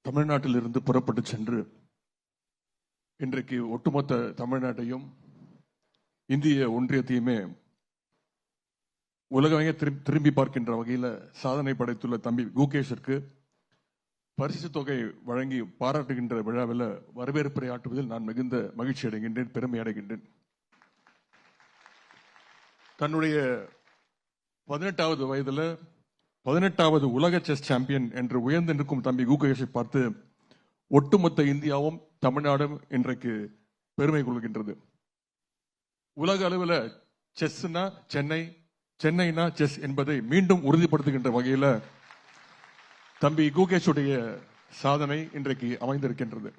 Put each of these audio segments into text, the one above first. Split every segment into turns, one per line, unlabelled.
தமிழ்நாட்டிலிருந்து புறப்பட்டு சென்று இன்றைக்கு ஒட்டுமொத்த தமிழ்நாட்டையும் இந்திய ஒன்றியத்தையுமே உலகமே திரும்பி பார்க்கின்ற வகையில் சாதனை படைத்துள்ள தம்பி குகேஷிற்கு பரிசு தொகை வழங்கி பாராட்டுகின்ற விழாவில் வரவேற்புரை ஆற்றுவதில் நான் மிகுந்த மகிழ்ச்சி அடைகின்றேன், பெருமை அடைகின்றேன். தன்னுடைய 18வது வயதில் 18வது உலக செஸ் சாம்பியன் என்று உயர்ந்து நிற்கும் தம்பி குகேஷை பார்த்து ஒட்டுமொத்த இந்தியாவும் தமிழ்நாடும் இன்றைக்கு பெருமை கொள்கின்றது. உலக அளவில் செஸ்னா சென்னை, சென்னைனா செஸ் என்பதை மீண்டும் உறுதிப்படுத்துகின்ற வகையில் தம்பி குகேஷுடைய சாதனை இன்றைக்கு அமைந்திருக்கின்றது.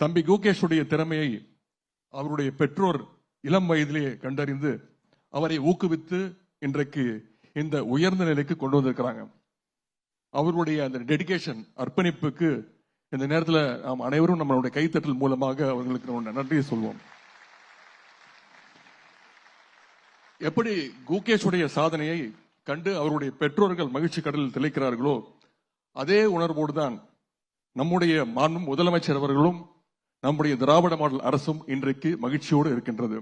தம்பி குகேஷுடைய திறமையை அவருடைய பெற்றோர் இளம் வயதிலேயே கண்டறிந்து அவரை ஊக்குவித்து இன்றைக்கு இந்த உயர்ந்த நிலைக்கு கொண்டு வந்திருக்கிறாங்க. அவருடைய அந்த டெடிகேஷன், அர்ப்பணிப்புக்கு இந்த நேரத்தில் நாம் அனைவரும் நம்மளுடைய கைத்தட்டல் மூலமாக அவர்களுக்கு நன்றியை சொல்வோம். எப்படி குகேஷுடைய சாதனையை கண்டு அவருடைய பெற்றோர்கள் மகிழ்ச்சி கடலில் திளைக்கிறார்களோ அதே உணர்வோடுதான் நம்முடைய மாண்பு முதலமைச்சர் அவர்களும் நம்முடைய திராவிட மாடல் அரசும் இன்றைக்கு மகிழ்ச்சியோடு இருக்கின்றது.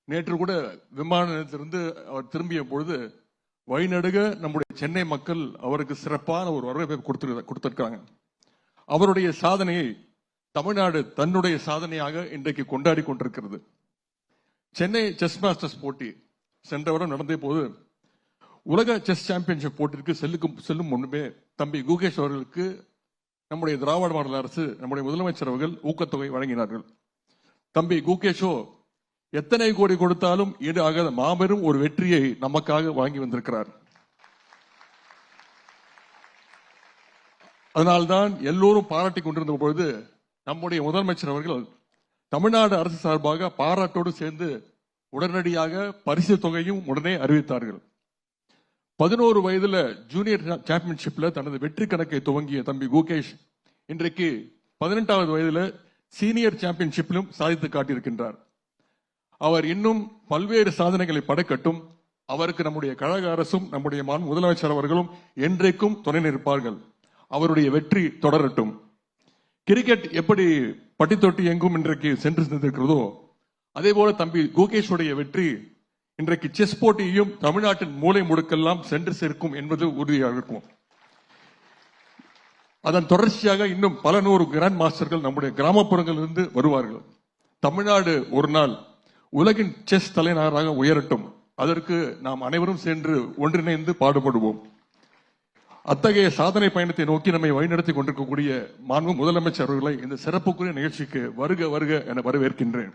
நேற்று கூட விமான நிலையத்திலிருந்து அவர் திரும்பிய பொழுது வழிநடுக நம்முடைய சென்னை மக்கள் அவருக்கு சிறப்பான ஒரு வரவேற்பை கொடுத்திருக்காங்க. அவருடைய சாதனையை தமிழ்நாடு தன்னுடைய சாதனையாக இன்றைக்கு கொண்டாடி கொண்டிருக்கிறது. சென்னை செஸ் மாஸ்டர்ஸ் போட்டி சென்ற வாரம் நடந்த போது உலக செஸ் சாம்பியன்ஷிப் போட்டிற்கு செல்லும் முன்பே தம்பி குகேஷ் அவர்களுக்கு நம்முடைய திராவிட மாடல் அரசு, நம்முடைய முதலமைச்சர் அவர்கள் ஊக்கத்தொகை வழங்கினார்கள். தம்பி குகேஷோ எத்தனை கோடி கொடுத்தாலும் ஈடு ஆகாத மாபெரும் ஒரு வெற்றியை நமக்காக வாங்கி வந்திருக்கிறார். அதனால்தான் எல்லோரும் பாராட்டி கொண்டிருந்த பொழுது நம்முடைய முதலமைச்சர் அவர்கள் தமிழ்நாடு அரசு சார்பாக பாராட்டோடு சேர்ந்து உடனடியாக பரிசு தொகையும் உடனே அறிவித்தார்கள். 11 வயதுல ஜூனியர் சாம்பியன்ஷிப்ல தனது வெற்றி கணக்கை துவங்கிய தம்பி குகேஷ் இன்றைக்கு 18வது வயதுல சீனியர் சாம்பியன்ஷிப்பிலும் சாதித்து காட்டியிருக்கின்றார். அவர் இன்னும் பல்வேறு சாதனைகளை படைக்கட்டும். அவருக்கு நம்முடைய கழக அரசும் நம்முடைய முதலமைச்சர் அவர்களும் என்றைக்கும் துணை நிற்பார்கள். அவருடைய வெற்றி தொடரட்டும். கிரிக்கெட் எப்படி பட்டி தொட்டி எங்கும் இன்றைக்கு சென்று சென்றிருக்கிறதோ அதே போல தம்பி குகேஷுடைய வெற்றி இன்றைக்கு செஸ் போட்டியையும் தமிழ்நாட்டின் மூலை முடுக்கெல்லாம் சென்று சேர்க்கும் என்பது உறுதியாக இருக்கும். அதன் தொடர்ச்சியாக இன்னும் பல நூறு கிராண்ட் மாஸ்டர்கள் நம்முடைய கிராமப்புறங்களிலிருந்து வருவார்கள். தமிழ்நாடு ஒரு நாள் உலகின் செஸ் தலைநகராக உயரட்டும். அதற்கு நாம் அனைவரும் சென்று ஒன்றிணைந்து பாடுபடுவோம். அத்தகைய சாதனை பயணத்தை நோக்கி நம்மை வழிநடத்தி கொண்டிருக்கக்கூடிய மாண்பு முதலமைச்சர் அவர்களை இந்த சிறப்புக்குரிய நிகழ்ச்சிக்கு வருக வருக என வரவேற்கின்றேன்.